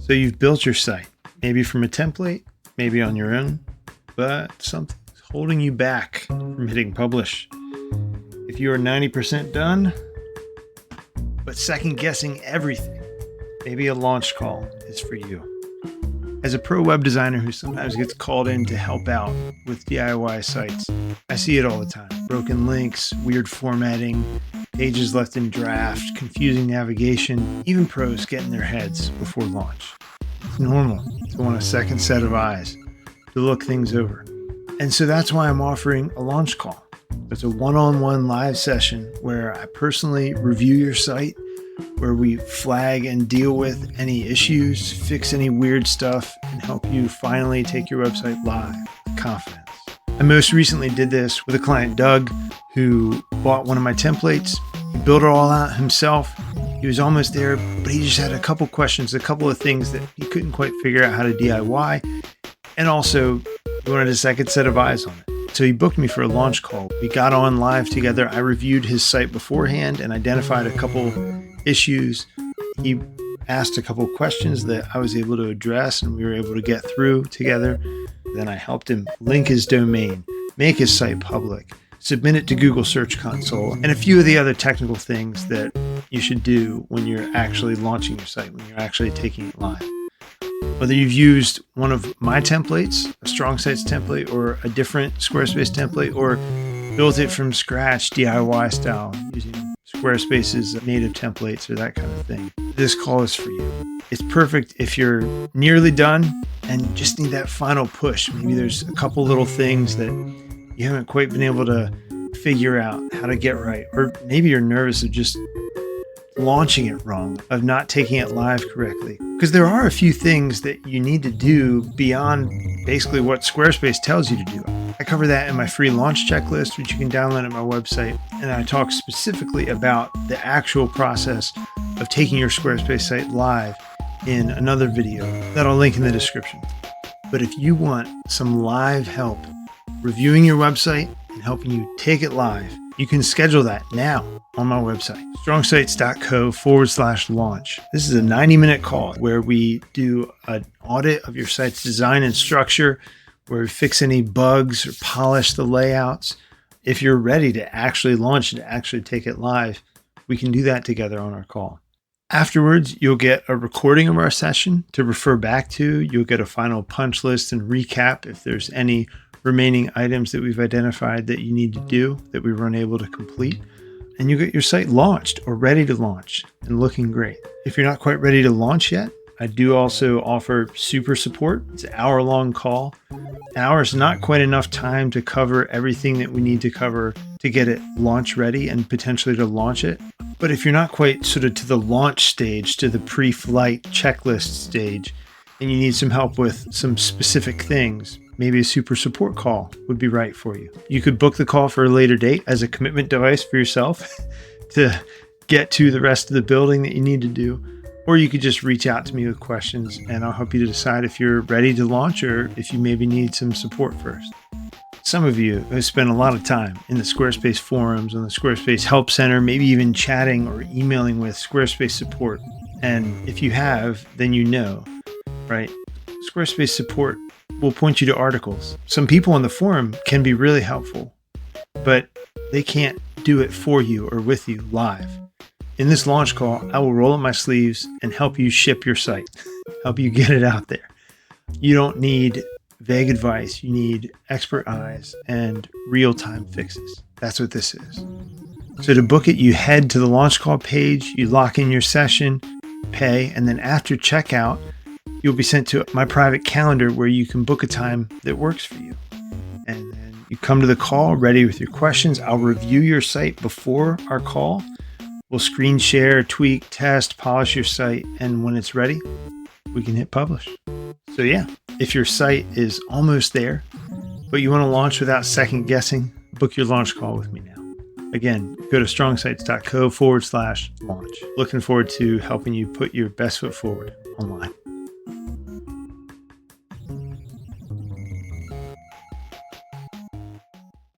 So you've built your site, maybe from a template, maybe on your own, but something's holding you back from hitting publish. If you are 90% done, but second guessing everything, maybe a launch call is for you. As a pro web designer who sometimes gets called in to help out with DIY sites, I see it all the time. Broken links, weird formatting, pages left in draft, confusing navigation, even pros get in their heads before launch. It's normal to want a second set of eyes to look things over. And so that's why I'm offering a launch call. It's a one-on-one live session where I personally review your site, where we flag and deal with any issues, fix any weird stuff, and help you finally take your website live with confidence. I most recently did this with a client, Doug, who bought one of my templates. He built it all out himself. He was almost there, but he just had a couple questions, a couple of things that he couldn't quite figure out how to DIY. And also, he wanted a second set of eyes on it. So he booked me for a launch call. We got on live together. I reviewed his site beforehand and identified a couple issues. He asked a couple questions that I was able to address and we were able to get through together. Then I helped him link his domain, make his site public, submit it to Google Search Console, and a few of the other technical things that you should do when you're actually launching your site, when you're actually taking it live. Whether you've used one of my templates, a Strong Sites template, or a different Squarespace template, or built it from scratch DIY style using Squarespace's native templates or that kind of thing, this call is for you. It's perfect if you're nearly done and just need that final push. Maybe there's a couple little things that you haven't quite been able to figure out how to get right, or maybe you're nervous of just launching it wrong, of not taking it live correctly. Because there are a few things that you need to do beyond basically what Squarespace tells you to do. I cover that in my free launch checklist, which you can download at my website. And I talk specifically about the actual process of taking your Squarespace site live in another video that I'll link in the description. But if you want some live help reviewing your website and helping you take it live, you can schedule that now on my website, strongsites.co/launch. This is a 90-minute call where we do an audit of your site's design and structure, where we fix any bugs or polish the layouts. If you're ready to actually launch and actually take it live, we can do that together on our call. Afterwards, you'll get a recording of our session to refer back to. You'll get a final punch list and recap if there's any remaining items that we've identified that you need to do that we were unable to complete. And you get your site launched or ready to launch and looking great. If you're not quite ready to launch yet, I do also offer super support. It's an hour-long call. An hour is not quite enough time to cover everything that we need to cover to get it launch ready and potentially to launch it. But if you're not quite sort of to the launch stage, to the pre-flight checklist stage, and you need some help with some specific things, maybe a super support call would be right for you. You could book the call for a later date as a commitment device for yourself to get to the rest of the building that you need to do. Or you could just reach out to me with questions and I'll help you to decide if you're ready to launch or if you maybe need some support first. Some of you have spent a lot of time in the Squarespace forums, on the Squarespace Help Center, maybe even chatting or emailing with Squarespace support. And if you have, then you know, right? Squarespace support will point you to articles. Some people on the forum can be really helpful, but they can't do it for you or with you live. In this launch call, I will roll up my sleeves and help you ship your site, help you get it out there. You don't need vague advice. You need expert eyes and real-time fixes. That's what this is. So to book it, you head to the launch call page, you lock in your session, pay, and then after checkout, you'll be sent to my private calendar where you can book a time that works for you. And then you come to the call ready with your questions. I'll review your site before our call. We'll screen share, tweak, test, polish your site. And when it's ready, we can hit publish. So yeah, if your site is almost there, but you want to launch without second guessing, book your launch call with me now. Again, go to strongsites.co/launch. Looking forward to helping you put your best foot forward online.